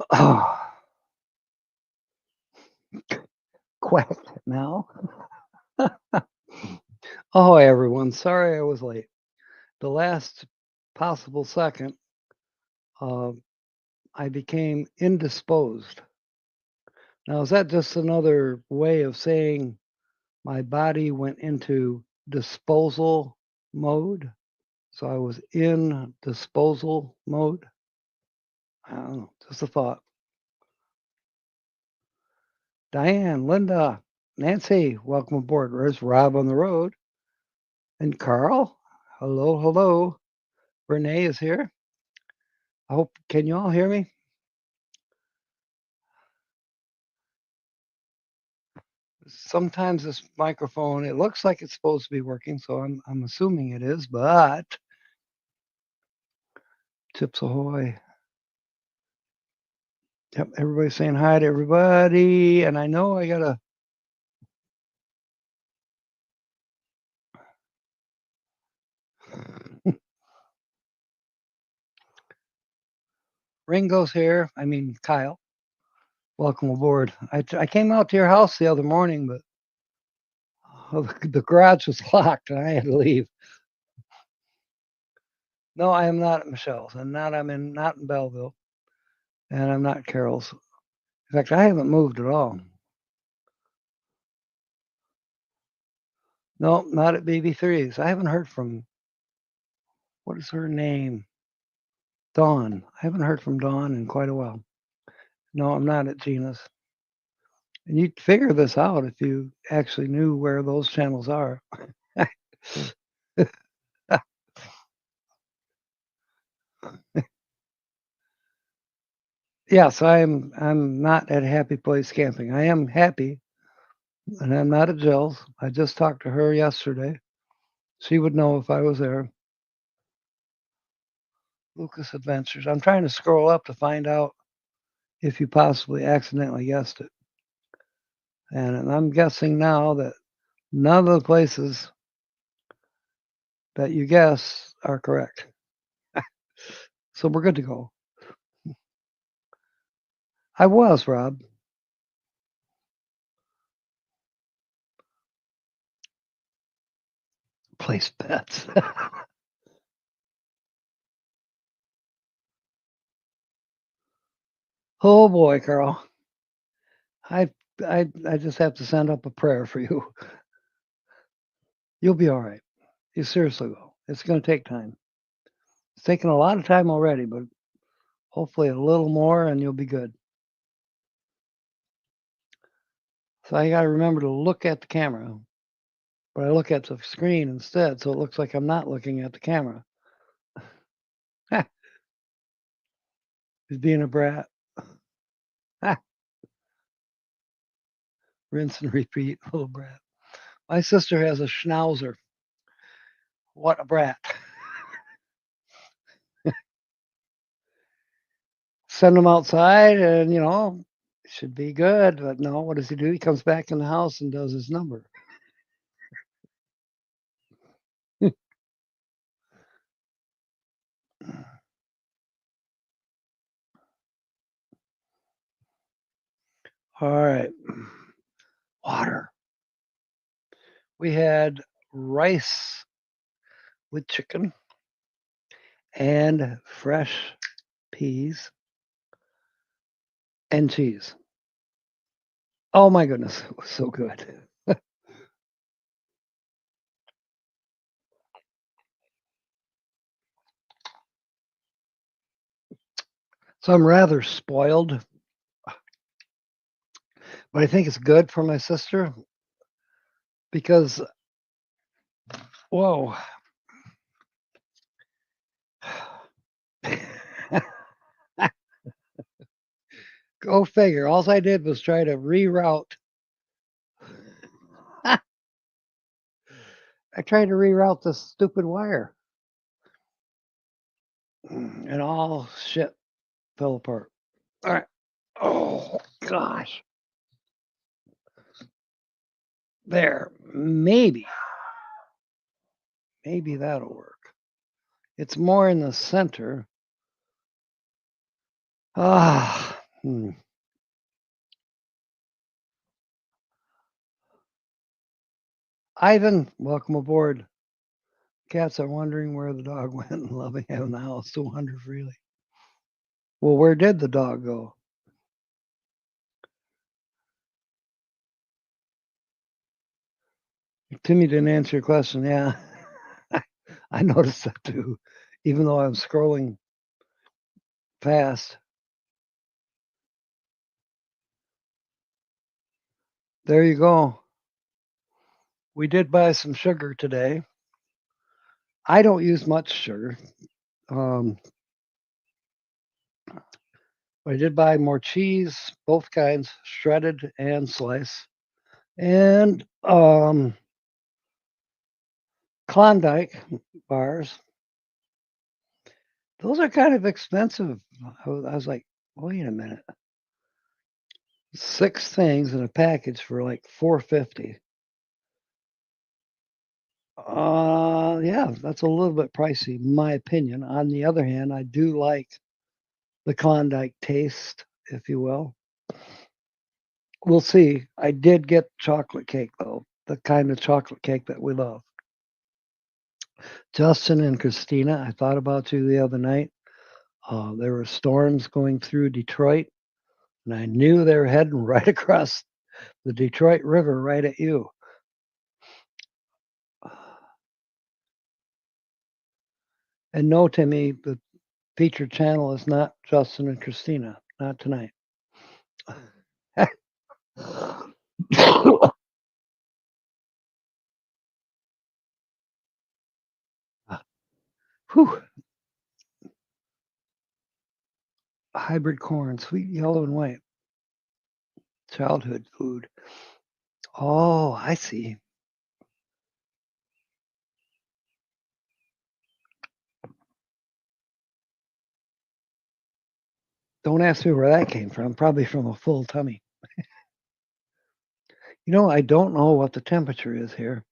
Oh, quack now. Oh, everyone. Sorry I was late. The last possible second, uh, I became indisposed. Now, is that just another way of saying my body went into disposal mode? So I was in disposal mode? I don't know. Just a thought. Diane, Linda, Nancy, welcome aboard. Where's Rob on the road? And Carl? Hello, hello. Renee is here. I hope, can you all hear me? Sometimes this microphone, it looks like it's supposed to be working, so I'm assuming it is, but Chips Ahoy. Yep, everybody's saying hi to everybody, and I know I gotta. Ringo's here. I mean Kyle. Welcome aboard. I came out to your house the other morning, but the garage was locked and I had to leave. No, I am not at Michelle's, and not in Belleville, and I'm not Carol's. In fact, I haven't moved at all. No, not at BB3's. I haven't heard from, what is her name? Dawn. I haven't heard from Dawn in quite a while. No, I'm not at Gina's. And you'd figure this out if you actually knew where those channels are. Yes, I'm not at Happy Place Camping. I am happy, and I'm not at Jill's. I just talked to her yesterday. She would know if I was there. Lucas Adventures. I'm trying to scroll up to find out if you possibly accidentally guessed it. And I'm guessing now that none of the places that you guess are correct. So we're good to go. I was, Rob. Place bets. Oh boy, Carl. I I just have to send up a prayer for you. You'll be all right. You seriously will. It's going to take time. It's taken a lot of time already, but hopefully a little more and you'll be good. So I got to remember to look at the camera, but I look at the screen instead, so it looks like I'm not looking at the camera. He's being a brat. Rinse and repeat, little brat. My sister has a schnauzer. What a brat. Send him outside and, should be good. But no, what does he do? He comes back in the house and does his number. All right. Water. We had rice with chicken and fresh peas and cheese. Oh my goodness, it was so good. So I'm rather spoiled, but I think it's good for my sister because, whoa. Go figure. All I did was try to reroute. I tried to reroute this stupid wire, and all shit fell apart. All right. Oh gosh. There. Maybe that'll work. It's more in the center. Ah, Ivan, welcome aboard. Cats are wondering where the dog went and loving having the house 200 freely. Well, where did the dog go? Timmy didn't answer your question. Yeah, I noticed that too, even though I'm scrolling fast. There you go. We did buy some sugar today. I don't use much sugar. I did buy more cheese, both kinds, shredded and slice, and Klondike bars. Those are kind of expensive. I was like, wait a minute. 6 things in a package for like $4.50. Yeah, that's a little bit pricey, in my opinion. On the other hand, I do like the Klondike taste, if you will. We'll see. I did get chocolate cake though, the kind of chocolate cake that we love. Justin and Christina, I thought about you the other night. There were storms going through Detroit, and I knew they were heading right across the Detroit River right at you. And no, Timmy, the featured channel is not Justin and Christina, not tonight. Whew. Hybrid corn, sweet yellow and white. Childhood food. Oh, I see. Don't ask me where that came from. Probably from a full tummy. You know, I don't know what the temperature is here.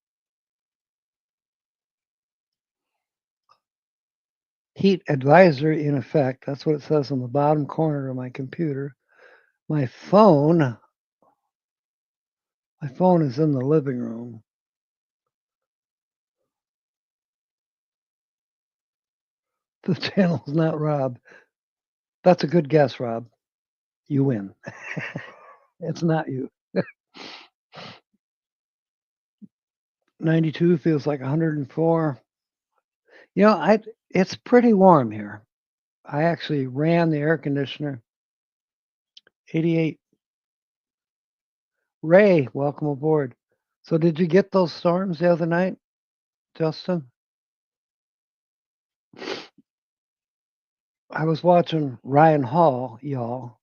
Heat advisory in effect. That's what it says on the bottom corner of my computer. My phone is in the living room. The channel's not Rob. That's a good guess, Rob. You win. It's not you. 92 feels like 104. You know, it's pretty warm here. I actually ran the air conditioner. 88. Ray, welcome aboard. So did you get those storms the other night, Justin? I was watching Ryan Hall, y'all.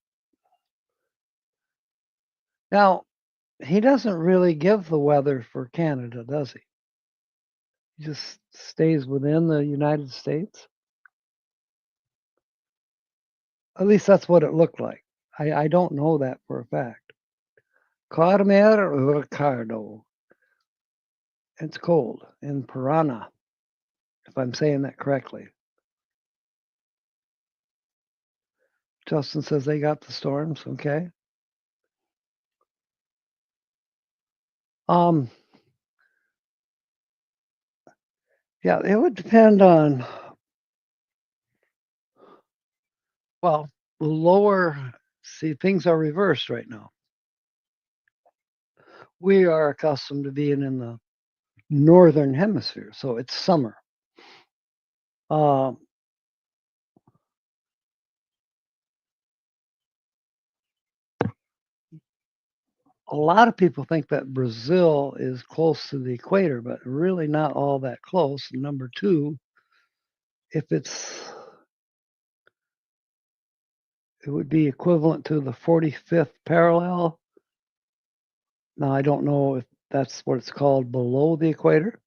Now, he doesn't really give the weather for Canada, does he? He just stays within the United States. At least that's what it looked like. I don't know that for a fact. Carmer Ricardo. It's cold in Piranha, if I'm saying that correctly. Justin says they got the storms. Okay. Yeah, it would depend on, well, the lower, see, things are reversed right now. We are accustomed to being in the northern hemisphere, so it's summer. A lot of people think that Brazil is close to the equator, but really not all that close. And number two, if it would be equivalent to the 45th parallel. Now, I don't know if that's what it's called below the equator.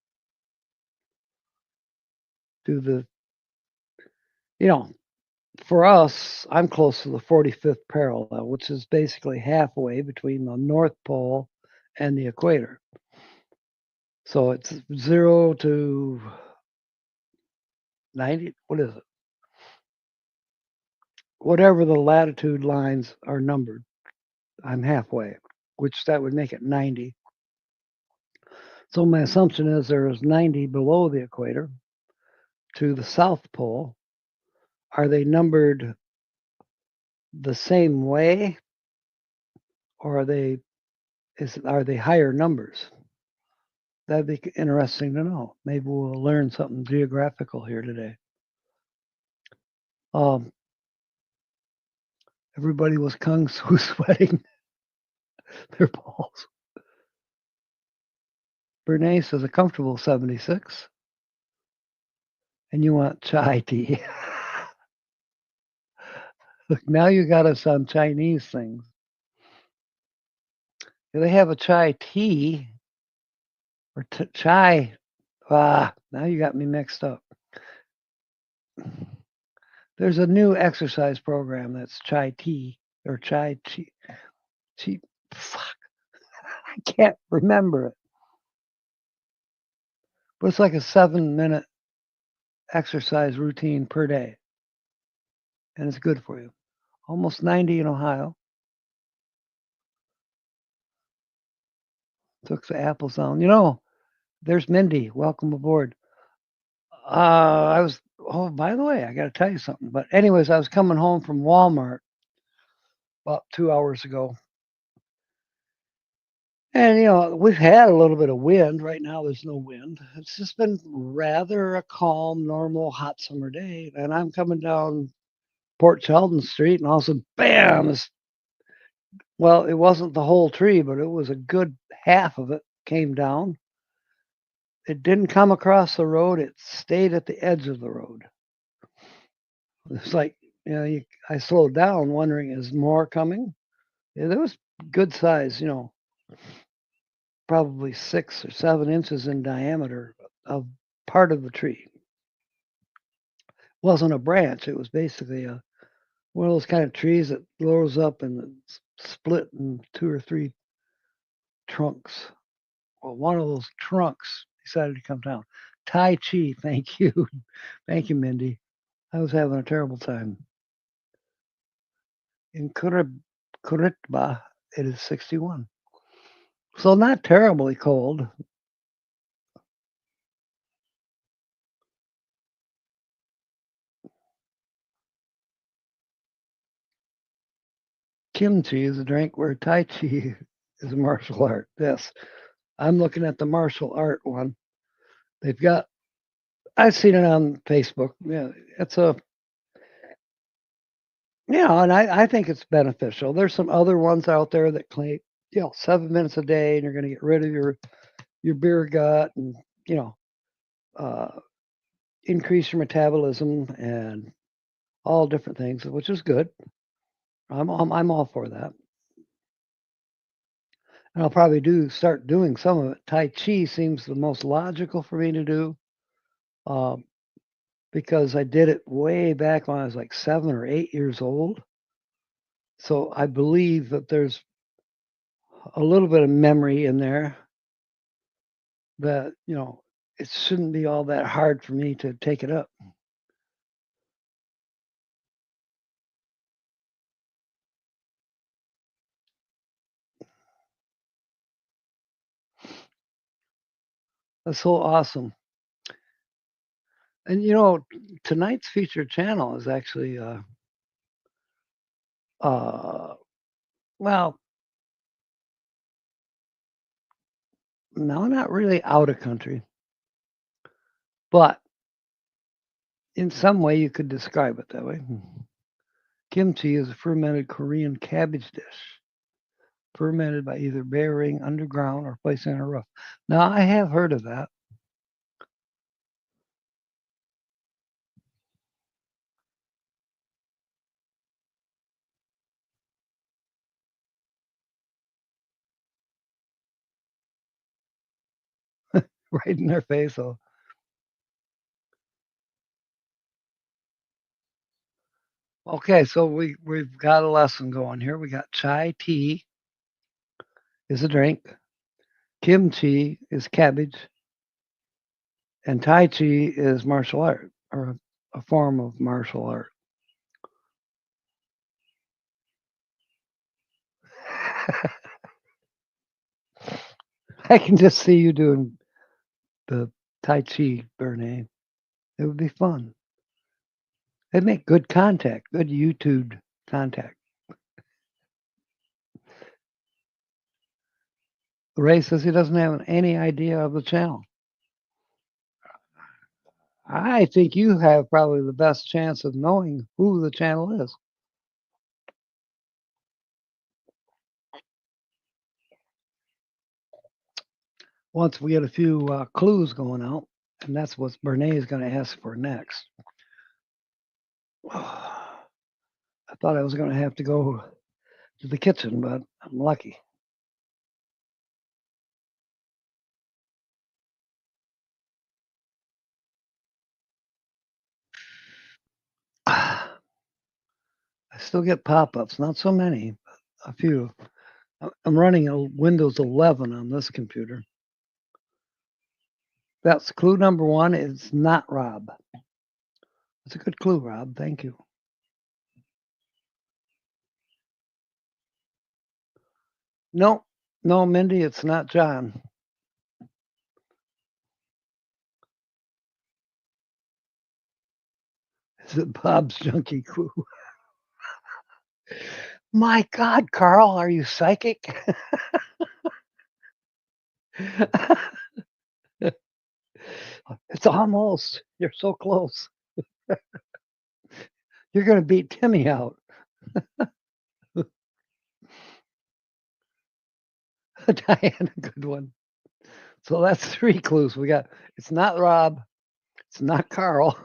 For us, I'm close to the 45th parallel, which is basically halfway between the North Pole and the equator. So it's 0 to 90. What is it? whatever the latitude lines are numbered, I'm halfway, which that would make it 90. So my assumption is there is 90 below the equator to the South Pole. Are they numbered the same way, or are they higher numbers? That'd be interesting to know. Maybe we'll learn something geographical here today. Everybody was kung fu sweating their balls. Bernays is a comfortable 76. And you want chai tea. Look, now you got us on Chinese things. Do they have a chai tea or chai? Now you got me mixed up. There's a new exercise program that's chai tea or chai tea. Fuck. I can't remember it. But it's like a 7-minute exercise routine per day. And it's good for you. Almost 90 in Ohio. Took the apples down. There's Mindy. Welcome aboard. By the way, I got to tell you something. But anyways, I was coming home from Walmart about 2 hours ago. And, we've had a little bit of wind. Right now, there's no wind. It's just been rather a calm, normal, hot summer day. And I'm coming down Port Sheldon Street, and all of a sudden, bam! Well, it wasn't the whole tree, but it was a good half of it came down. It didn't come across the road. It stayed at the edge of the road. It's like, I slowed down wondering, is more coming? Yeah, there was good size, probably 6 or 7 inches in diameter of part of the tree. It wasn't a branch. It was basically one of those kind of trees that blows up and split in 2 or 3 trunks. Well, one of those trunks decided to come down. Tai Chi, thank you. Thank you, Mindy. I was having a terrible time. In Curitiba, it is 61. So not terribly cold. Kimchi is a drink where Tai Chi is a martial art. Yes. I'm looking at the martial art one. I've seen it on Facebook. Yeah, and I think it's beneficial. There's some other ones out there that claim, 7 minutes a day and you're going to get rid of your beer gut and, uh, increase your metabolism and all different things, which is good. I'm all for that. And I'll probably start doing some of it. Tai Chi seems the most logical for me to do, because I did it way back when I was like 7 or 8 years old. So I believe that there's a little bit of memory in there that, it shouldn't be all that hard for me to take it up. That's so awesome. And tonight's featured channel is actually well, no, not really out of country, but in some way you could describe it that way. Kimchi is a fermented Korean cabbage dish, fermented by either burying underground or placing on a roof. Now I have heard of that. Right in their face. So, okay, so we've got a lesson going here. We got chai tea is a drink, kimchi is cabbage, and tai chi is martial art or a form of martial art. I can just see you doing the Tai Chi, Bernie. It would be fun. It'd make good contact, good YouTube contact. Ray says he doesn't have any idea of the channel. I think you have probably the best chance of knowing who the channel is. Once we get a few clues going out, and that's what Bernays is going to ask for next. I thought I was going to have to go to the kitchen, but I'm lucky. I still get pop-ups, not so many, but a few. I'm running a Windows 11 on this computer. That's clue number 1. It's not Rob. That's a good clue, Rob. Thank you. No, Mindy, it's not John. Is it Bob's Junkie Crew? My God, Carl, are you psychic? It's almost. You're so close. You're going to beat Timmy out. Diane, a good one. So that's 3 clues we got. It's not Rob. It's not Carl.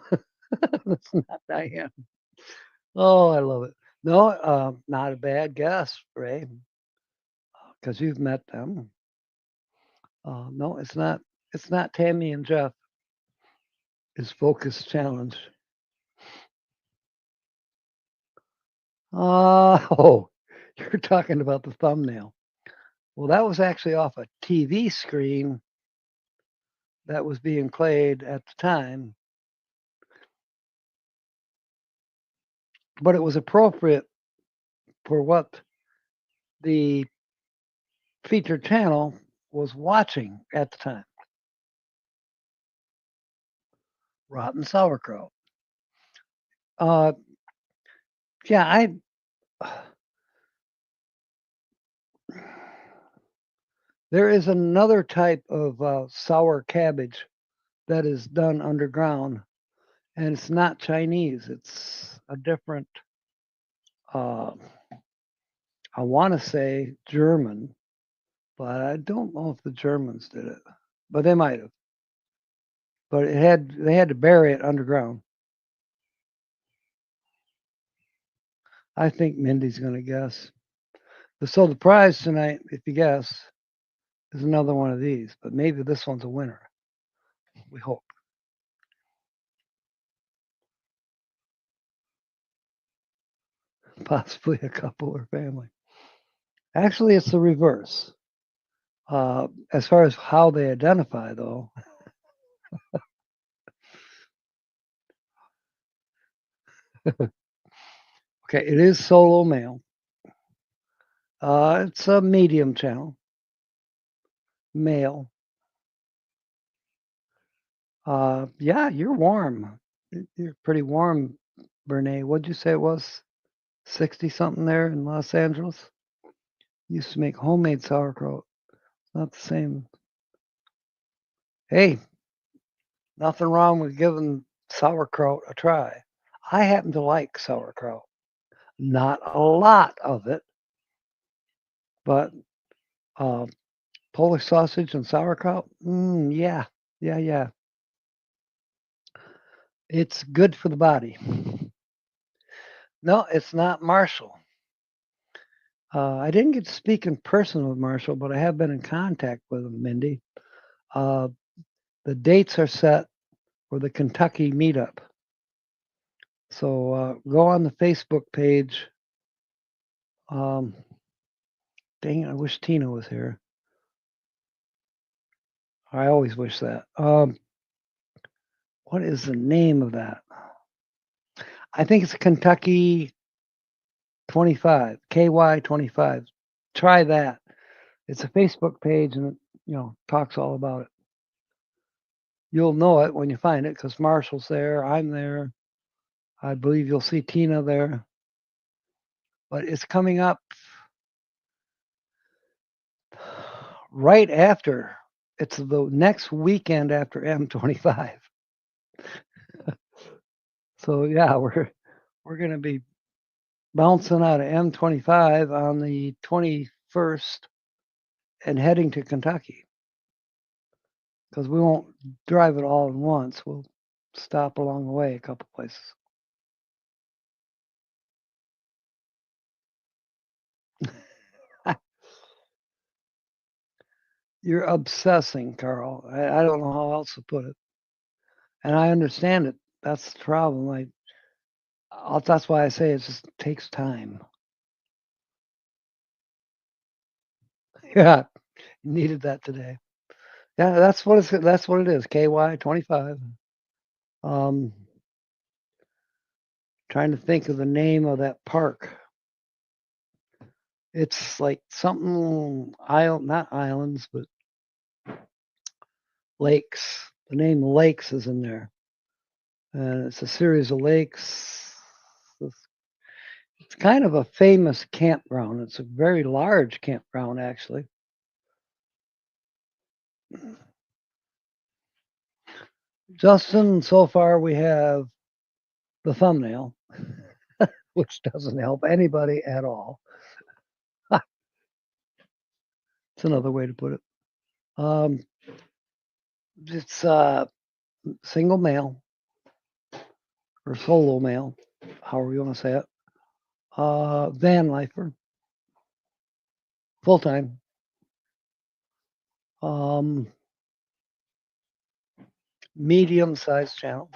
It's not Diane. Oh, I love it. No, not a bad guess, Ray, because you've met them. No, it's not. It's not Tammy and Jeff. It's Focus Challenge. Oh, you're talking about the thumbnail. Well, that was actually off a TV screen that was being played at the time, but it was appropriate for what the featured channel was watching at the time. Rotten sauerkraut. Yeah, there is another type of sour cabbage that is done underground, and it's not Chinese. It's a different, I want to say German, but I don't know if the Germans did it, but they might have. But they had to bury it underground. I think Mindy's going to guess. So the prize tonight, if you guess, is another one of these, but maybe this one's a winner. We hope. Possibly a couple or family. Actually, it's the reverse. As far as how they identify, though, okay, it is solo male. It's a medium channel, male. Yeah, you're warm. You're pretty warm, Bernays. What'd you say it was? 60 something there in Los Angeles? Used to make homemade sauerkraut. Not the same. Hey, nothing wrong with giving sauerkraut a try. I happen to like sauerkraut. Not a lot of it, but Polish sausage and sauerkraut, yeah. It's good for the body. No, it's not Marshall. I didn't get to speak in person with Marshall, but I have been in contact with him, Mindy. The dates are set for the Kentucky meetup. So go on the Facebook page. Dang it, I wish Tina was here. I always wish that. What is the name of that? I think it's Kentucky 25, KY 25. try that. It's a Facebook page and it talks all about it. You'll know it when you find it because Marshall's there. I'm there. I believe you'll see Tina there. But it's coming up right after. It's the next weekend after M25. So yeah, we're going to be bouncing out of M25 on the 21st and heading to Kentucky because we won't drive it all at once. We'll stop along the way a couple places. You're obsessing, Carl. I don't know how else to put it. And I understand it. That's the problem. That's why I say it just takes time. Yeah, needed that today. Yeah, that's what it is. KY 25. Trying to think of the name of that park. It's like something not islands, but lakes. The name Lakes is in there. And it's a series of lakes. It's kind of a famous campground. It's a very large campground, actually. Justin, so far we have the thumbnail, which doesn't help anybody at all. It's another way to put it. It's single male or solo male, however you want to say it. Van lifer, full time. Medium sized channel.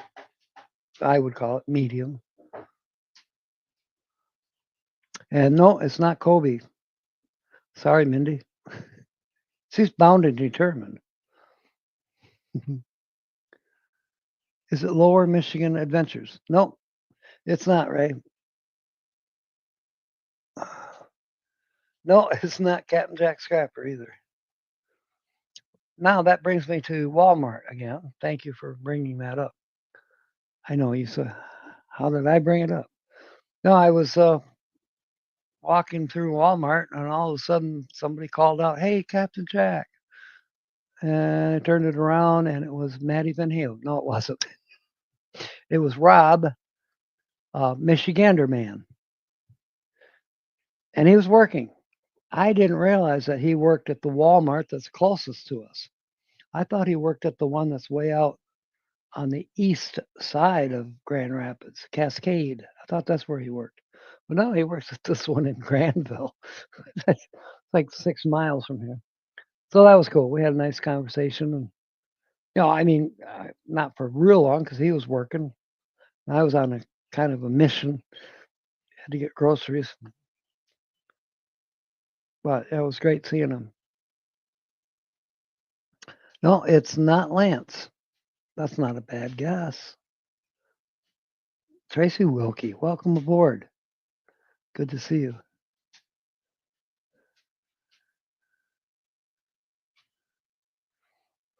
I would call it medium. And no, it's not Kobe. Sorry, Mindy. She's bound and determined. Is it Lower Michigan Adventures? No, it's not, Ray. No, it's not Captain Jack Scrapper either. Now that brings me to Walmart again. Thank you for bringing that up. I know you said, how did I bring it up? No, I was walking through Walmart and all of a sudden somebody called out, "Hey, Captain Jack." And I turned it around and it was Maddie Van Halen. No, it wasn't. It was Rob, Michigander man. And he was working. I didn't realize that he worked at the Walmart that's closest to us. I thought he worked at the one that's way out on the east side of Grand Rapids, Cascade. I thought that's where he worked. But no, he works at this one in Granville. That's like 6 miles from here. So that was cool. We had a nice conversation. And, I mean, not for real long because he was working. I was on a kind of a mission. Had to get groceries. But it was great seeing him. No, it's not Lance. That's not a bad guess. Tracy Wilkie, welcome aboard. Good to see you.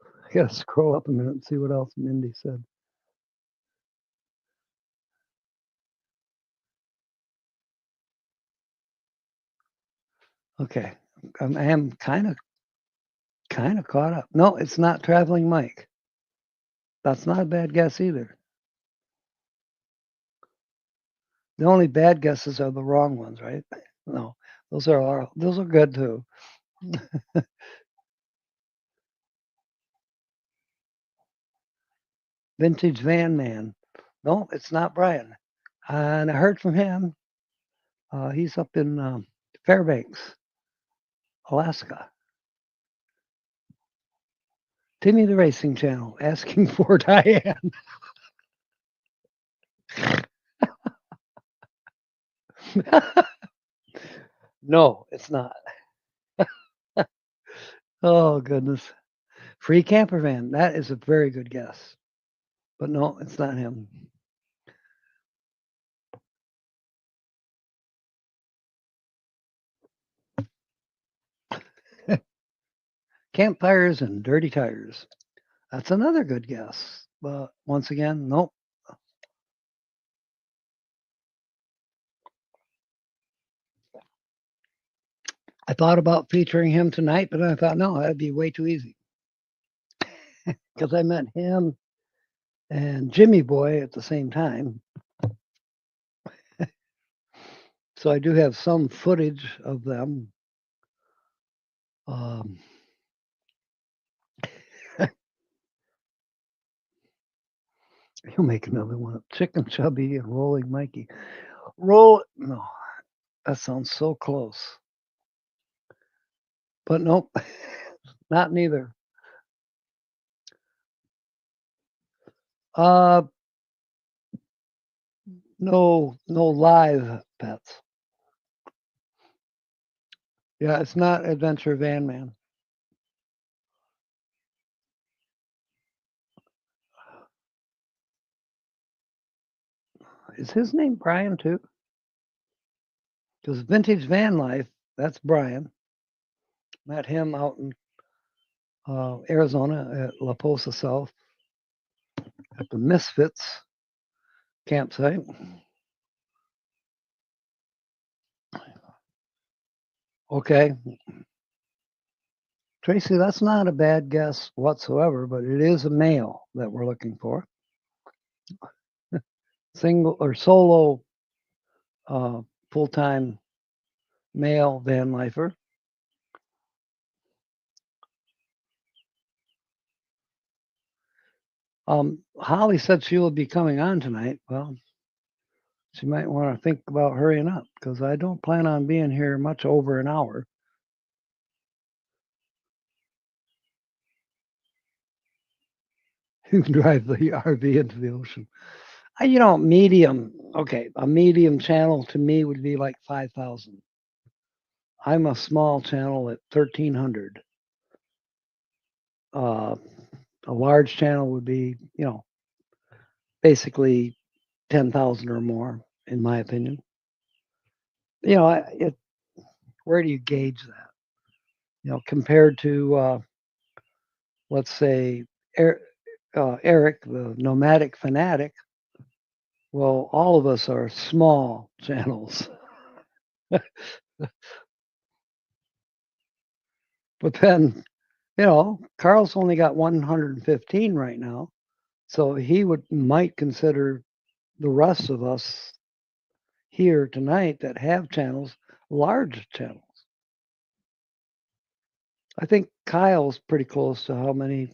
I gotta scroll up a minute and see what else Mindy said. Okay, I am kind of caught up. No, it's not Traveling Mike. That's not a bad guess either. The only bad guesses are the wrong ones, right? No, those are good too. Vintage Van Man. No, it's not Brian. And I heard from him. He's up in Fairbanks, Alaska. Timmy the Racing Channel asking for Diane. No, it's not. Oh, goodness. Free camper van. That is a very good guess. But no, it's not him. Campfires and dirty tires. That's another good guess. But once again, nope. I thought about featuring him tonight, but I thought, no, that'd be way too easy. Because I met him and Jimmy Boy at the same time. So I do have some footage of them. He'll make another one. Chicken Chubby and Rolling Mikey. No, that sounds so close. But nope, not neither. No live pets. Yeah, it's not Adventure Van Man. Is his name Brian too? Because Vintage Van Life, that's Brian. Met him out in Arizona at La Posa South at the Misfits campsite. Okay. Tracy, that's not a bad guess whatsoever, but it is a male that we're looking for. Single or solo full-time male van lifer. Holly said she will be coming on tonight. Well, she might want to think about hurrying up because I don't plan on being here much over an hour. You can drive the RV into the ocean. Medium. Okay, a medium channel to me would be like 5,000. I'm a small channel at 1,300. A large channel would be, basically 10,000 or more, in my opinion. Where do you gauge that? Compared to, let's say, Eric, the nomadic fanatic. Well, all of us are small channels. But then, Carl's only got 115 right now. So he might consider the rest of us here tonight that have channels large channels. I think Kyle's pretty close to how many.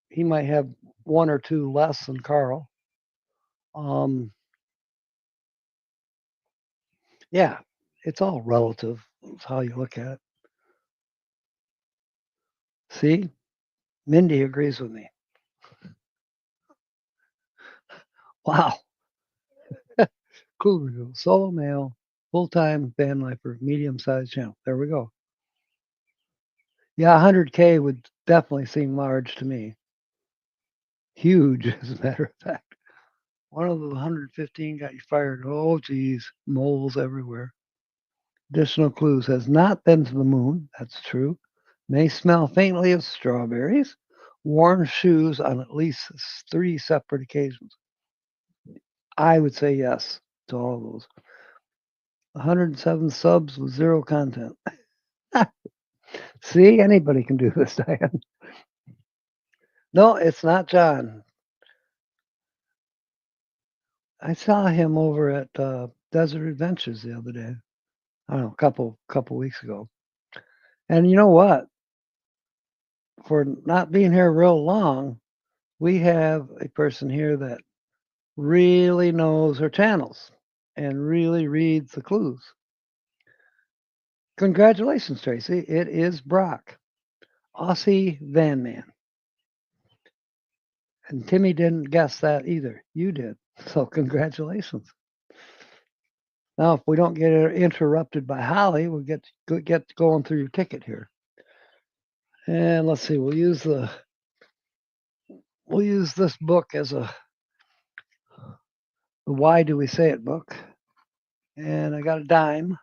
He might have one or two less than Carl. Yeah, it's all relative. It's how you look at it. See, Mindy agrees with me. Wow. Cool review. Solo male, full-time van lifer, medium-sized channel. There we go. Yeah, 100K would definitely seem large to me. Huge, as a matter of fact. One of the 115 got you fired. Oh, geez, moles everywhere. Additional clues: has not been to the moon. That's true. May smell faintly of strawberries. Worn shoes on at least 3 separate occasions. I would say yes to all of those. 107 subs with 0 content. See, anybody can do this, Diane. No, it's not John. I saw him over at Desert Adventures the other day. I don't know, a couple weeks ago. And you know what? For not being here real long, we have a person here that really knows her channels and really reads the clues. Congratulations, Tracy. It is Brock, Aussie Van Man. And Timmy didn't guess that either. You did. So congratulations. Now, if we don't get interrupted by Holly, we'll get going through your ticket here. And let's see, we'll use this book as the Why Do We Say It book. And I got a dime.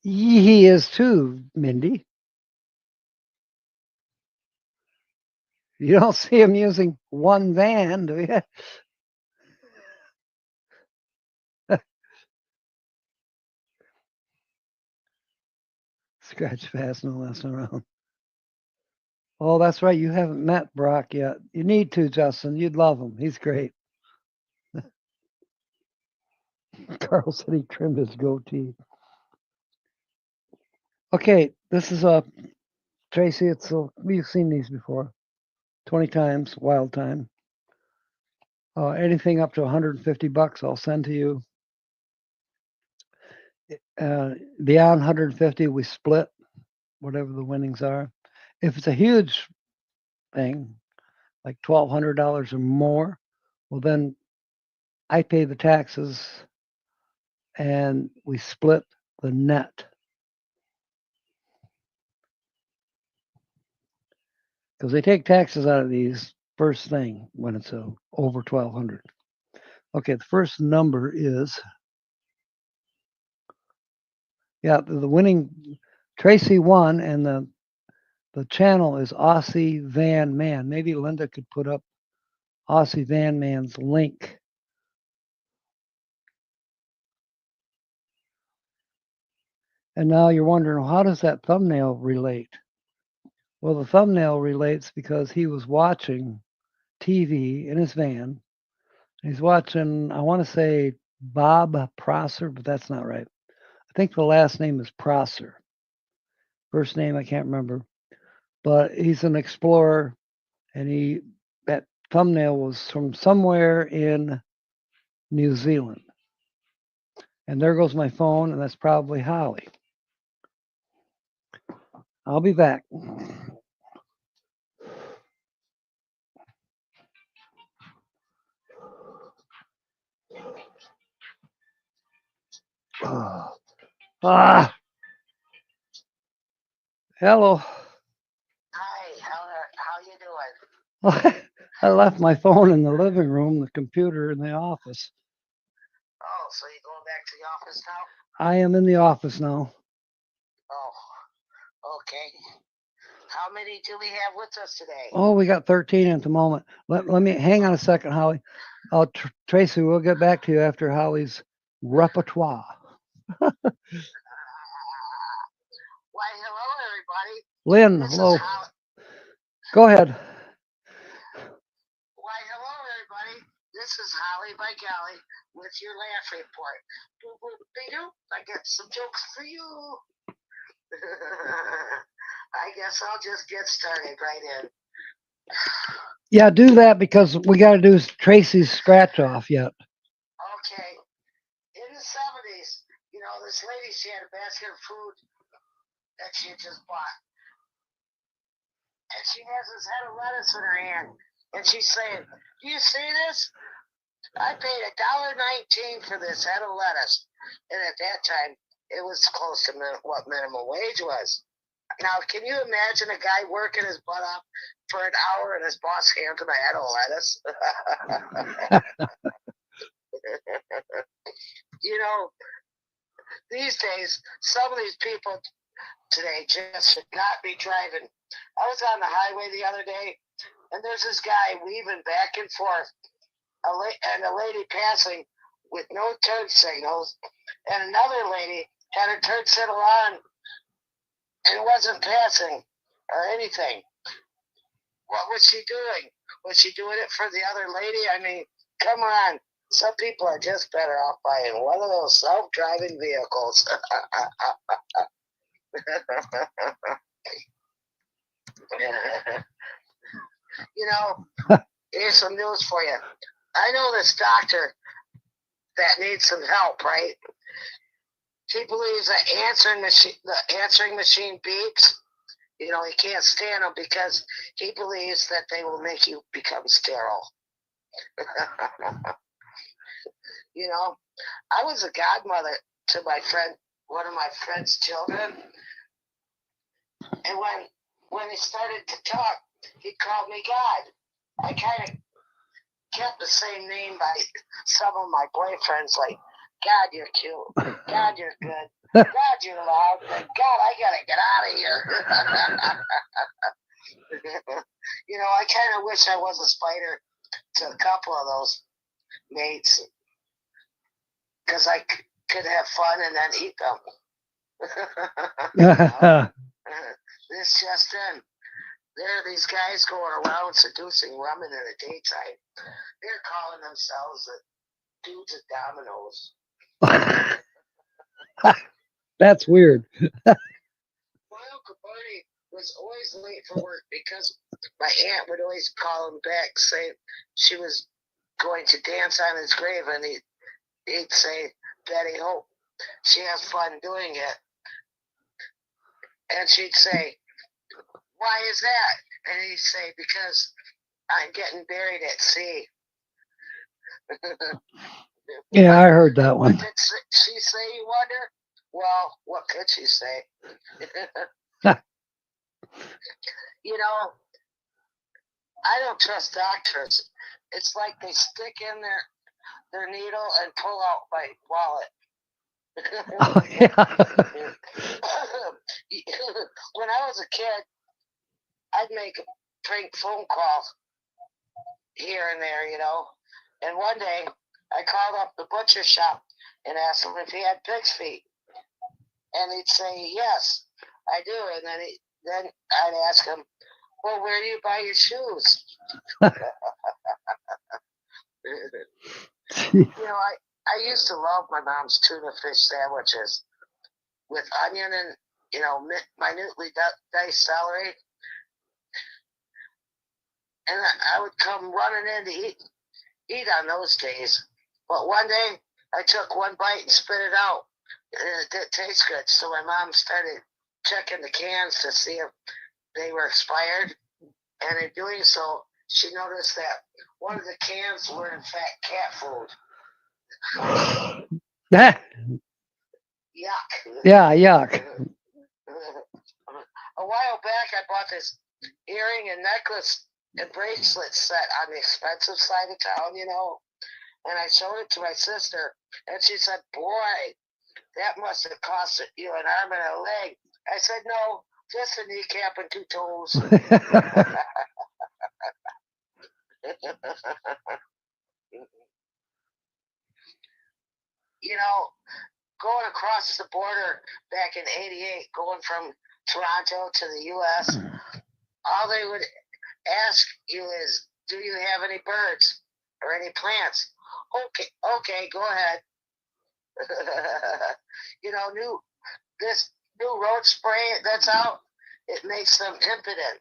He is too, Mindy. You don't see him using one van, do you? Scratch fast, no messing around. Oh, that's right. You haven't met Brock yet. You need to, Justin. You'd love him. He's great. Carl said he trimmed his goatee. Okay, this is Tracy. We've seen these before, 20 times. Wild time. Anything up to $150, I'll send to you. Beyond 150, we split whatever the winnings are. If it's a huge thing, like $1,200 or more, well then I pay the taxes and we split the net. Because they take taxes out of these first thing when it's over 1,200. Okay, the first number is, the winning Tracy won, and the channel is Aussie Van Man. Maybe Linda could put up Aussie Van Man's link. And now you're wondering, how does that thumbnail relate? Well, the thumbnail relates because he was watching TV in his van. He's watching, I want to say Bob Prosser, but that's not right. I think the last name is Prosser. First name I can't remember. But he's an explorer, and that thumbnail was from somewhere in New Zealand. And there goes my phone, and that's probably Holly. I'll be back. Hello. Hi, how you doing? I left my phone in the living room, the computer in the office. Oh, so you're going back to the office now? I am in the office now. Oh, okay. How many do we have with us today? Oh, we got 13 at the moment. Let me hang on a second, Holly. Tracy, we'll get back to you after Holly's repertoire. Why, hello, everybody. Lynn, This hello. is Holly. Go ahead. Why, hello, everybody. This is Holly by Golly with your laugh report. Boop, boop, boop. I got some jokes for you. I guess I'll just get started right in. Yeah, do that because we got to do Tracy's scratch off yet. Okay. In the 70s, this lady, she had a basket of food that she had just bought. And she has this head of lettuce in her hand. And she's saying, do you see this? I paid $1.19 for this head of lettuce. And at that time, it was close to what minimum wage was. Now, can you imagine a guy working his butt off for an hour and his boss hands him a head of lettuce? These days, some of these people today just should not be driving. I was on the highway the other day, and there's this guy weaving back and forth, and a lady passing with no turn signals, and another lady had her turn signal on and wasn't passing or anything. What was she doing? Was she doing it for the other lady? I mean, come on. Some people are just better off buying one of those self-driving vehicles. Here's some news for you. I know this doctor that needs some help, right? He believes that the answering machine beeps. He can't stand them because he believes that they will make you become sterile. I was a godmother to one of my friend's children. And when he started to talk, he called me God. I kind of kept the same name by some of my boyfriends, like, God, you're cute. God, you're good. God, you're loud. Thank God, I gotta get out of here. I kind of wish I was a spider to a couple of those mates because I could have fun and then eat them. This just in. There are these guys going around seducing women in the daytime. They're calling themselves the dudes at Domino's. That's weird. My Uncle Bernie was always late for work because my aunt would always call him back saying she was going to dance on his grave, and he'd say, Betty Hope, she has fun doing it. And she'd say, why is that? And he'd say, because I'm getting buried at sea. Yeah, I heard that What one. did she say, you wonder? Well, what could she say? I don't trust doctors. It's like they stick in their needle and pull out my wallet. Oh, yeah. When I was a kid, I'd make a prank phone call here and there, And one day, I called up the butcher shop and asked him if he had pig's feet. And he'd say, yes, I do. And then I'd ask him, well, where do you buy your shoes? I used to love my mom's tuna fish sandwiches with onion and, minutely diced celery. And I would come running in to eat on those days. But one day, I took one bite and spit it out. And it didn't taste good. So my mom started checking the cans to see if they were expired. And in doing so, she noticed that one of the cans were in fact cat food. Yuck. Yeah, yuck. A while back, I bought this earring and necklace and bracelet set on the expensive side of town, And I showed it to my sister, and she said, boy, that must have cost you an arm and a leg. I said, no, just a kneecap and 2 toes. Going across the border back in '88, going from Toronto to the U.S., all they would ask you is, do you have any birds or any plants? Okay, go ahead. This new roach spray that's out, it makes them impotent.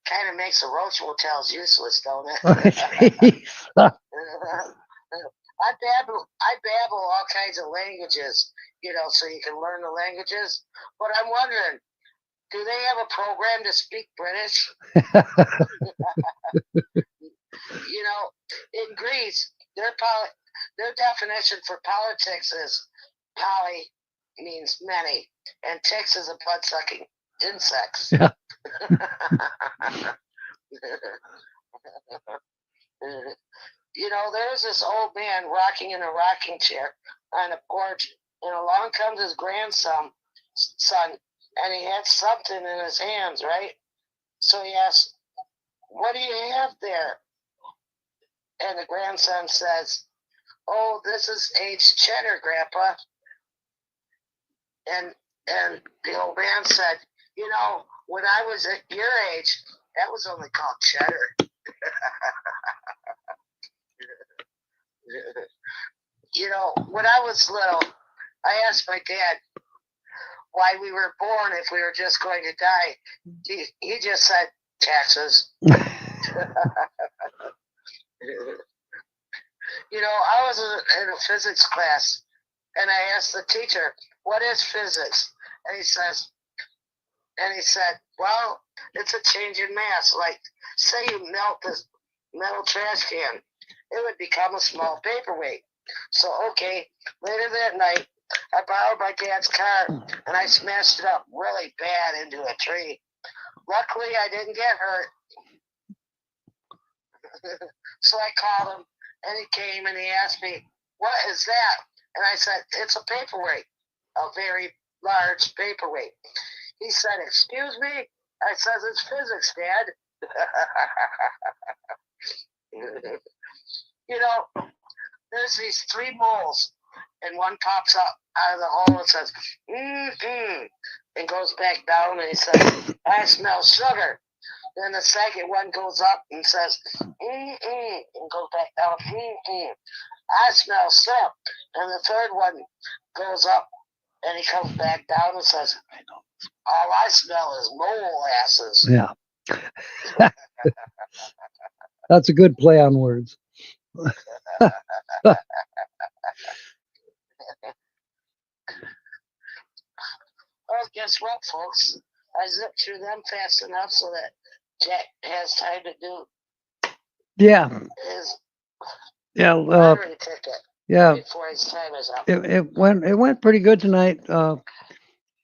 Kind of makes the roach motels useless, don't it? I babble all kinds of languages, so you can learn the languages. But I'm wondering, do they have a program to speak British? In Greece, their definition for politics is poly means many, and ticks is a blood-sucking insects. Yeah. There was this old man rocking in a rocking chair on a porch, and along comes his grandson, and he had something in his hands, right? So he asked, what do you have there? And the grandson says, oh, this is aged cheddar, Grandpa. And the old man said, when I was at your age, that was only called cheddar. When I was little, I asked my dad why we were born if we were just going to die. He just said, taxes. I was in a physics class, and I asked the teacher, what is physics? And he said, well, it's a change in mass. Like, say you melt this metal trash can, it would become a small paperweight. So, okay, later that night, I borrowed my dad's car, and I smashed it up really bad into a tree. Luckily, I didn't get hurt. So I called him, and he came, and he asked me, what is that? And I said, it's a paperweight, a very large paperweight. He said, "Excuse me?" I says, "It's physics, Dad." You know, there's these three moles, and one pops up out of the hole and says, and goes back down, and he says, "I smell sugar." Then the second one goes up and says, and goes back down, "I smell syrup." And the third one goes up and he comes back down and says, "All I smell is molasses." Yeah. That's a good play on words. Well, guess what, folks? I zipped through them fast enough so that Jack has time to do Yeah. his Yeah. lottery ticket Yeah. before his time is up. It went pretty good tonight.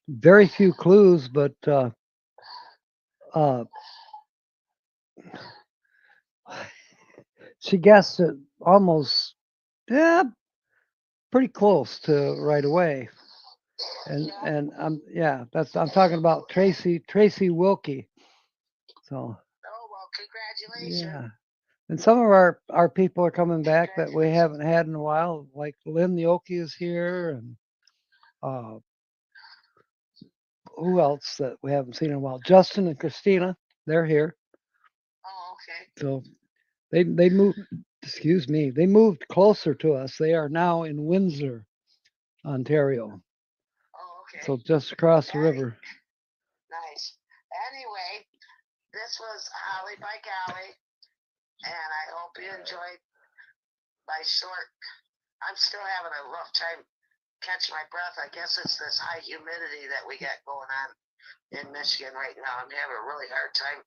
Very few clues, but she guessed it almost, yeah, pretty close to right away. And I'm talking about Tracy Wilkie. So Oh, well, congratulations. yeah. And some of our people are coming back that we haven't had in a while, like Lynn the Okie is here, and who else that we haven't seen in a while? Justin and Christina, they're here. Oh, okay. So they moved. Excuse me. They moved closer to us. They are now in Windsor, Ontario. Oh, okay. So just across the river. Nice. Anyway, this was Holly by Golly, and I hope you enjoyed my short. I'm still having a rough time catch my breath. I guess it's this high humidity that we got going on in Michigan right now. I'm having a really hard time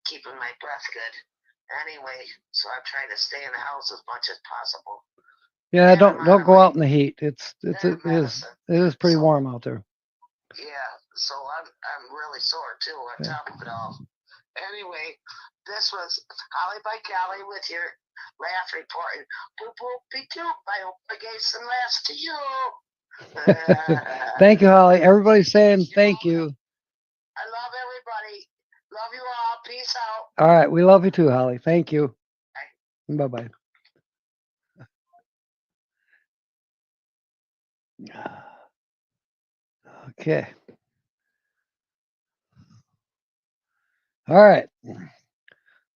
keeping my breath good. Anyway, so I'm trying to stay in the house as much as possible. Yeah, And don't go out in the heat. It is pretty warm out there. Yeah, so I'm really sore too on top of it all. Anyway, this was Holly by Golly with your laugh reporting. Boop boop beep doop. I hope I gave some laughs to you. Thank you, Holly. Everybody's saying thank you. I love everybody. Love you all. Peace out. All right, we love you too, Holly. Thank you. Bye bye. Okay. All right.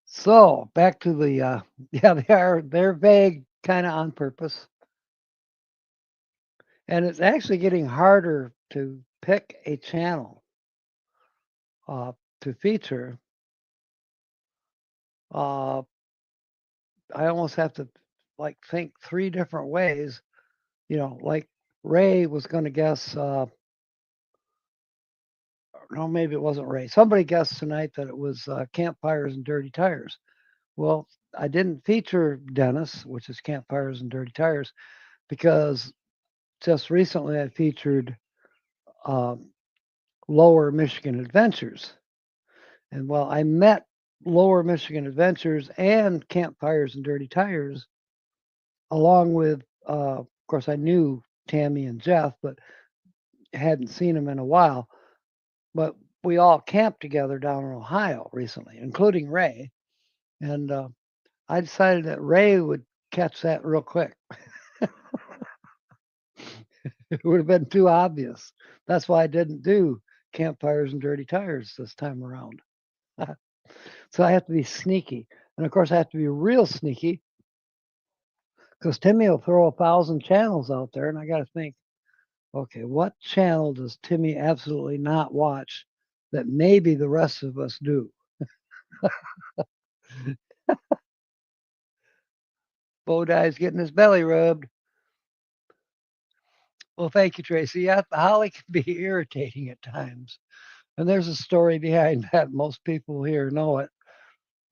So back to the yeah, they're vague kind of on purpose. And it's actually getting harder to pick a channel to feature. I almost have to like think three different ways. You know, like Ray was going to guess. No, maybe it wasn't Ray. Somebody guessed tonight that it was Campfires and Dirty Tires. Well, I didn't feature Dennis, which is Campfires and Dirty Tires, because just recently I featured Lower Michigan Adventures. And while I met Lower Michigan Adventures and Campfires and Dirty Tires, along with, of course, I knew Tammy and Jeff, but hadn't seen them in a while. But we all camped together down in Ohio recently, including Ray. And I decided that Ray would catch that real quick. It would have been too obvious. That's why I didn't do Campfires and Dirty Tires this time around. So I have to be sneaky. And of course, I have to be real sneaky because Timmy will throw 1,000 channels out there. And I got to think, okay, what channel does Timmy absolutely not watch that maybe the rest of us do? Bodie's getting his belly rubbed. Well, thank you, Tracy. Yeah, Holly can be irritating at times. And there's a story behind that. Most people here know it.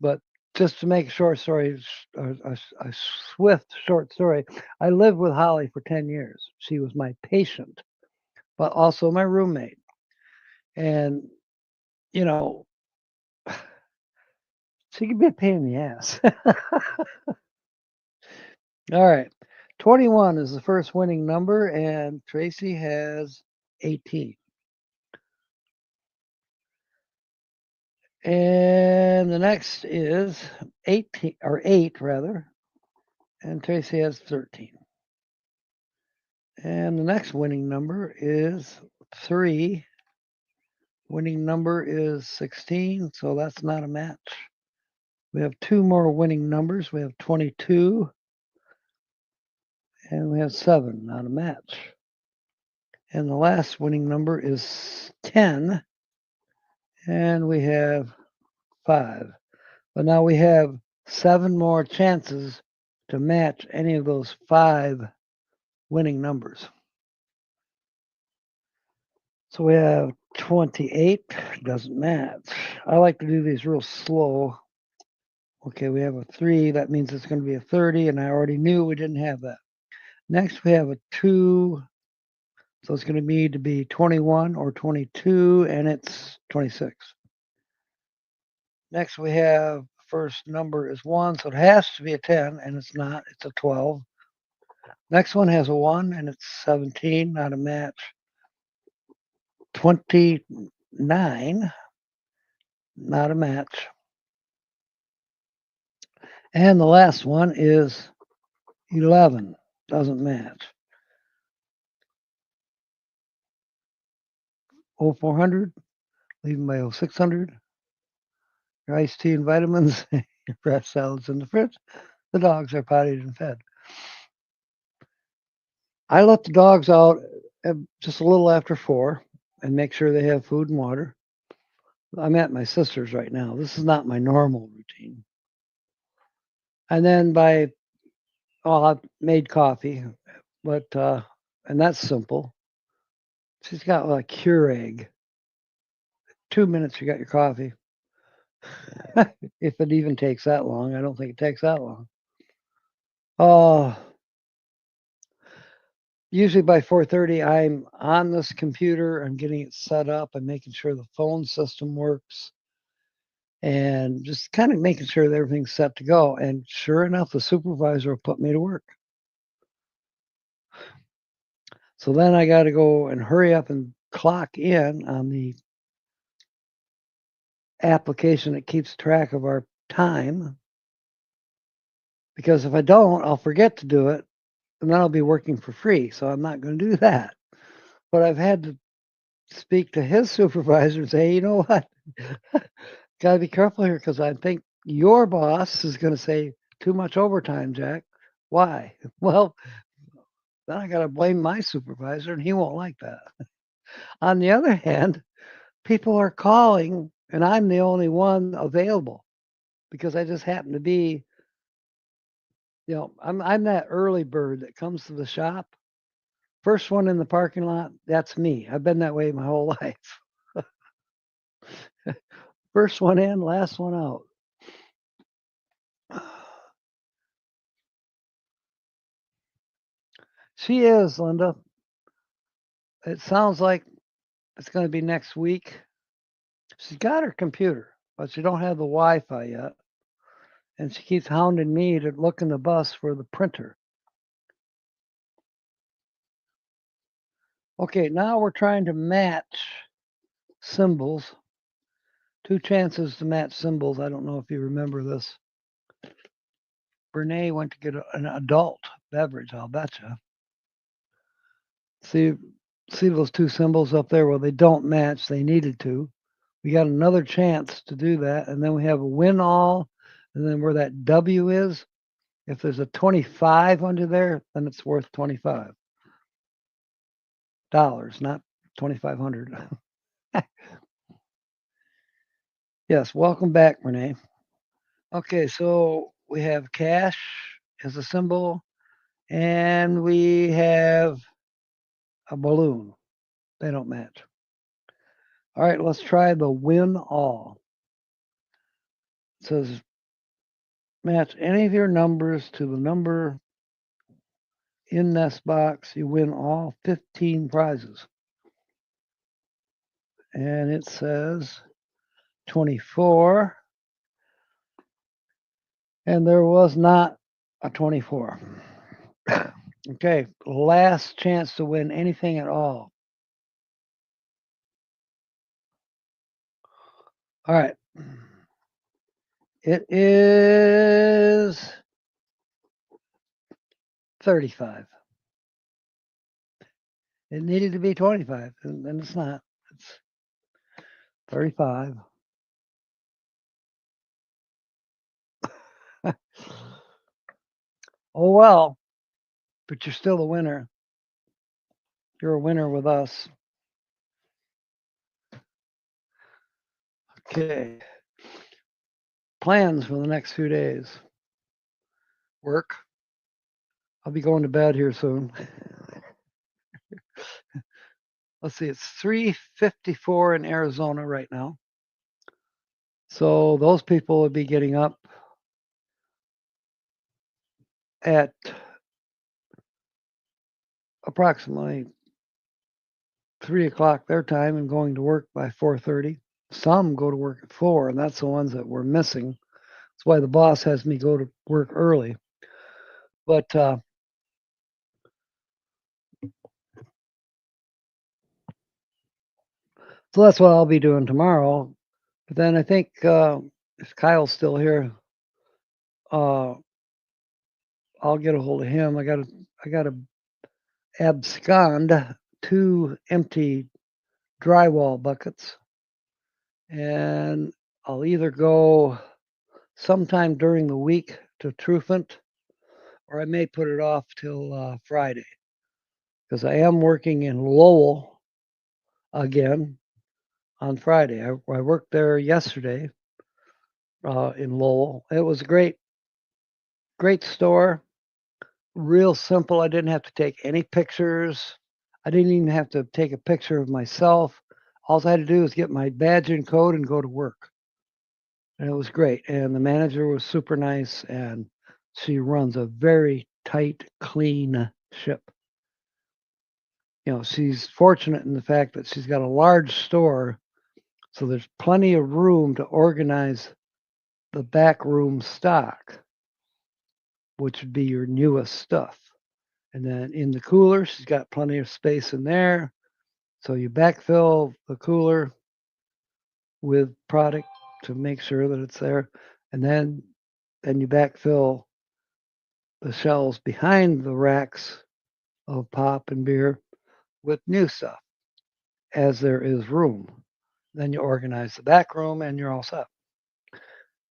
But just to make a short story, a swift short story, I lived with Holly for 10 years. She was my patient, but also my roommate. And, you know, she could be a pain in the ass. All right. 21 is the first winning number, and Tracy has 18. And the next is 18 or 8 rather. And Tracy has 13. And the next winning number is 3. Winning number is 16, so that's not a match. We have 2 more winning numbers. We have 22 and we have 7, not a match. And the last winning number is 10 and we have 5. But now we have 7 more chances to match any of those 5 winning numbers. So we have 28, doesn't match. I like to do these real slow. Okay, we have a 3, that means it's going to be a 30, and I already knew we didn't have that. Next, we have a 2, so it's going to need to be 21 or 22, and it's 26. Next, we have first number is 1, so it has to be a 10, and it's not, it's a 12. Next one has a 1, and it's 17, not a match. 29, not a match. And the last one is 11, doesn't match. 0400, leaving my 0600. Your iced tea and vitamins, your fresh salads in the fridge. The dogs are potted and fed. I let the dogs out just a little after 4 and make sure they have food and water. I'm at my sister's right now. This is not my normal routine. And then I've made coffee, but and that's simple. She's got a Keurig. 2 minutes, you got your coffee. If it even takes that long, I don't think it takes that long. Usually by 4:30, I'm on this computer. I'm getting it set up. I'm making sure the phone system works, and just kind of making sure that everything's set to go. And sure enough, the supervisor will put me to work. So then I got to go and hurry up and clock in on the application that keeps track of our time. Because if I don't, I'll forget to do it, and then I'll be working for free. So I'm not going to do that. But I've had to speak to his supervisor and say, you know what? Got to be careful here because I think your boss is going to say too much overtime, Jack. Why? Well, then I got to blame my supervisor, and he won't like that. On the other hand, people are calling, and I'm the only one available because I just happen to be, I'm that early bird that comes to the shop. First one in the parking lot, that's me. I've been that way my whole life. First one in, last one out. She is, Linda. It sounds like it's going to be next week. She's got her computer, but she don't have the Wi-Fi yet. And she keeps hounding me to look in the bus for the printer. Okay, now we're trying to match symbols. 2 chances to match symbols. I don't know if you remember this. Brene went to get an adult beverage, I'll betcha. See those 2 symbols up there? Well, they don't match. They needed to. We got another chance to do that. And then we have a win all. And then where that W is, if there's a 25 under there, then it's worth $25, not 2,500. Yes, welcome back, Renee. Okay, so we have cash as a symbol, and we have a balloon. They don't match. All right, let's try the win all. It says match any of your numbers to the number in this box. You win all 15 prizes. And it says 24. And there was not a 24. Okay, last chance to win anything at all. All right. It is 35. It needed to be 25, and it's not. It's 35. Oh, well, but you're still a winner. You're a winner with us. Okay. Plans for the next few days. Work. I'll be going to bed here soon. Let's see, it's 3:54 in Arizona right now. So those people would be getting up at approximately 3 o'clock their time and going to work by 4:30. Some go to work at 4, and that's the ones that we're missing. That's why the boss has me go to work early. But so that's what I'll be doing tomorrow. But then I think if Kyle's still here, I'll get a hold of him. I gotta abscond 2 empty drywall buckets, and I'll either go sometime during the week to Trufant, or I may put it off till Friday, because I am working in Lowell again on Friday. I worked there yesterday in Lowell. It was a great store, real simple. I didn't have to take any pictures. I didn't even have to take a picture of myself. All I had to do was get my badge and code and go to work. And it was great. And the manager was super nice, and she runs a very tight, clean ship. You know, she's fortunate in the fact that she's got a large store, so there's plenty of room to organize the back room stock, which would be your newest stuff. And then in the cooler, she's got plenty of space in there. So you backfill the cooler with product to make sure that it's there. And then you backfill the shelves behind the racks of pop and beer with new stuff as there is room. Then you organize the back room and you're all set.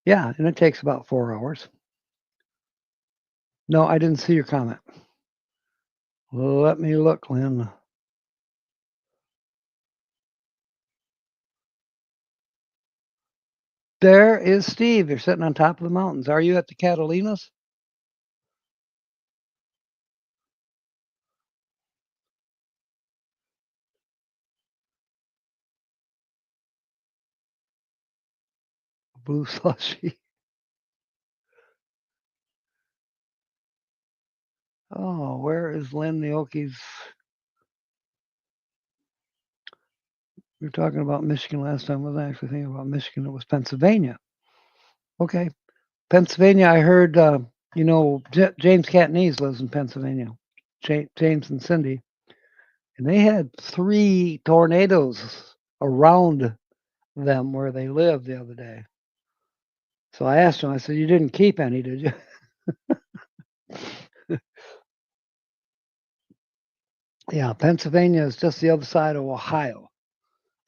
Yeah, and it takes about 4 hours. No, I didn't see your comment. Let me look, Lynn. There is Steve. You're sitting on top of the mountains. Are you at the Catalinas? Blue slushy. Oh, where is Lynn the Okies? We were talking about Michigan last time. I wasn't actually thinking about Michigan. It was Pennsylvania. Okay. Pennsylvania, I heard, James Catanese lives in Pennsylvania. James and Cindy. And they had 3 tornadoes around them where they live the other day. So I asked him, I said, "You didn't keep any, did you?" Yeah, Pennsylvania is just the other side of Ohio.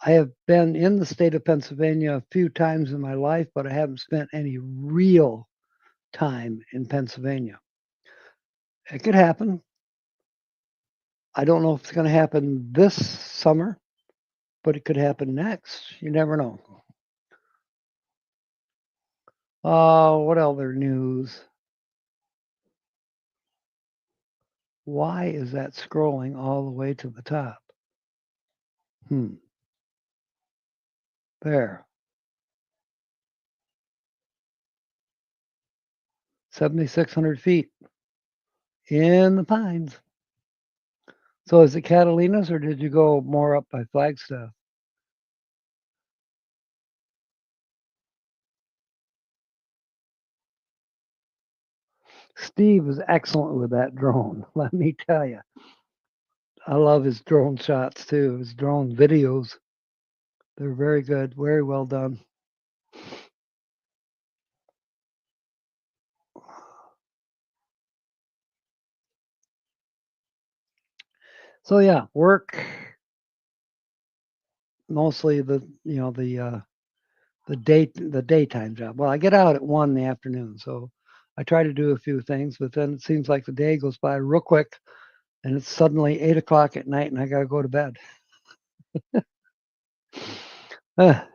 I have been in the state of Pennsylvania a few times in my life, but I haven't spent any real time in Pennsylvania. It could happen. I don't know if it's going to happen this summer, but it could happen next. You never know. What other news? Why is that scrolling all the way to the top? There. 7,600 feet in the pines. So is it Catalinas, or did you go more up by Flagstaff? Steve is excellent with that drone, let me tell you. I love his drone shots too, his drone videos. They're very good, very well done. So yeah, work mostly the daytime job. Well, I get out at 1 in the afternoon, so I try to do a few things, but then it seems like the day goes by real quick, and it's suddenly 8 o'clock at night, and I gotta go to bed. But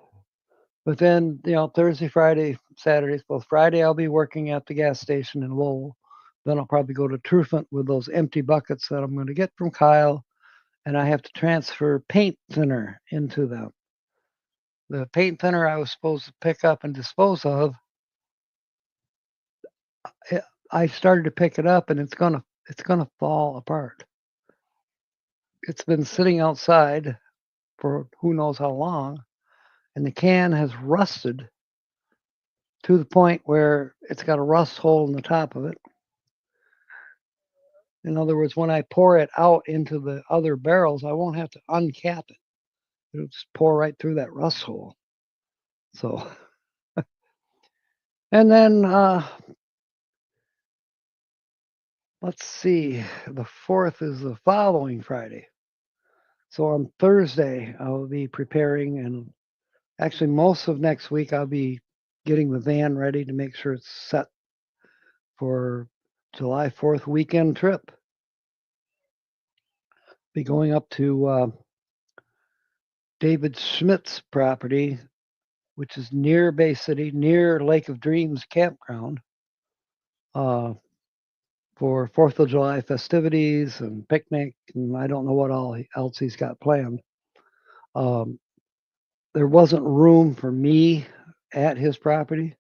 then, Thursday, Friday, Saturdays, both Friday, I'll be working at the gas station in Lowell. Then I'll probably go to Trufant with those empty buckets that I'm going to get from Kyle, and I have to transfer paint thinner into them. The paint thinner I was supposed to pick up and dispose of, I started to pick it up, and it's gonna fall apart. It's been sitting outside for who knows how long, and the can has rusted to the point where it's got a rust hole in the top of it. In other words, when I pour it out into the other barrels, I won't have to uncap it. It'll just pour right through that rust hole. So, and then let's see, the 4th is the following Friday. So on Thursday, I'll be preparing, and actually, most of next week, I'll be getting the van ready to make sure it's set for July 4th weekend trip. Be going up to David Schmidt's property, which is near Bay City, near Lake of Dreams campground, for 4th of July festivities and picnic, and I don't know what all else he's got planned. There wasn't room for me at his property,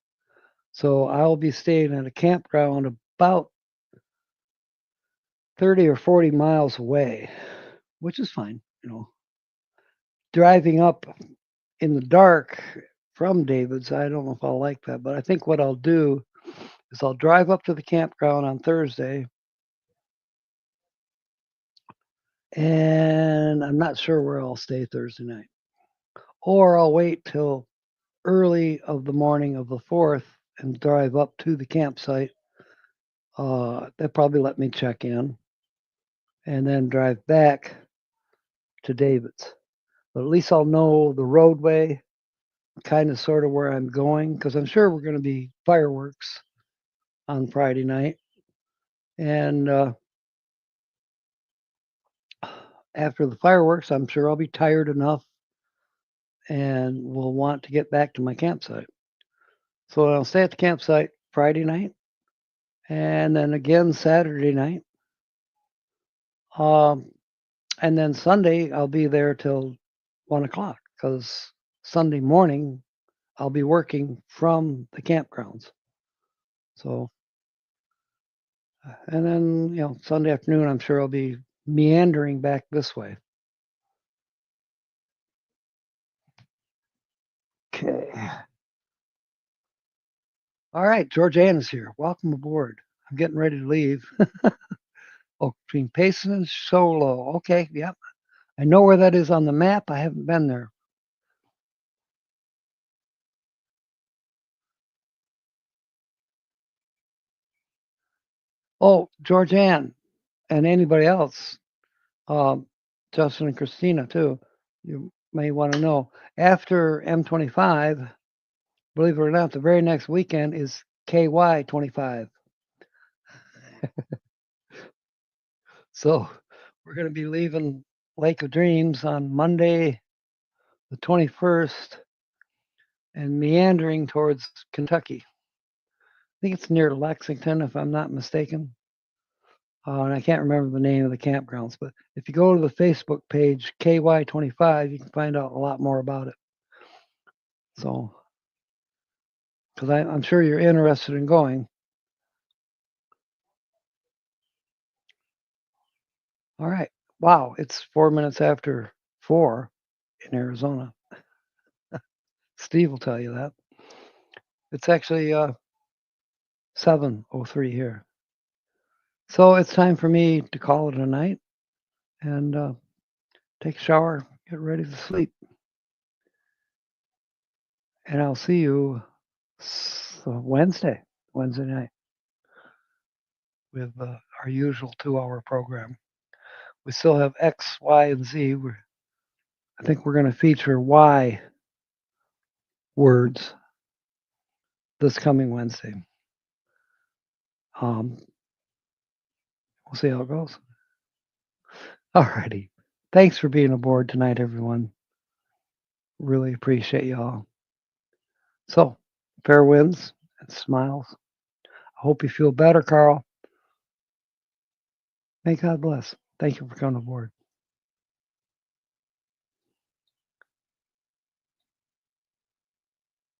so I'll be staying at a campground about 30 or 40 miles away, which is fine. Driving up in the dark from David's, I don't know if I'll like that, but I think what I'll do is I'll drive up to the campground on Thursday, and I'm not sure where I'll stay Thursday night. Or I'll wait till early of the morning of the 4th and drive up to the campsite. They'll probably let me check in and then drive back to David's. But at least I'll know the roadway, kind of sort of where I'm going, because I'm sure we're going to be fireworks on Friday night. And after the fireworks, I'm sure I'll be tired enough and will want to get back to my campsite. So I'll stay at the campsite Friday night and then again Saturday night. And then Sunday, I'll be there till 1 o'clock because Sunday morning, I'll be working from the campgrounds. So, and then, Sunday afternoon, I'm sure I'll be meandering back this way. Okay. All right, George Ann is here. Welcome aboard. I'm getting ready to leave. Oh, between Payson and Solo. Okay, yep. I know where that is on the map. I haven't been there. Oh, George Ann and anybody else, Justin and Christina too. You may want to know. After M25, believe it or not, the very next weekend is KY25. So we're going to be leaving Lake of Dreams on Monday, the 21st, and meandering towards Kentucky. I think it's near Lexington, if I'm not mistaken. And I can't remember the name of the campgrounds, but if you go to the Facebook page KY25, you can find out a lot more about it. So, because I'm sure you're interested in going. All right. Wow, it's 4 minutes after 4 in Arizona. Steve will tell you that. It's actually 7:03 here. So it's time for me to call it a night and take a shower, get ready to sleep. And I'll see you Wednesday night with our usual 2-hour program. we still have X, Y, and Z. I think we're going to feature Y words this coming Wednesday. We'll see how it goes. Alrighty. Thanks for being aboard tonight, everyone. Really appreciate y'all. So, fair winds and smiles. I hope you feel better, Carl. May God bless. Thank you for coming aboard.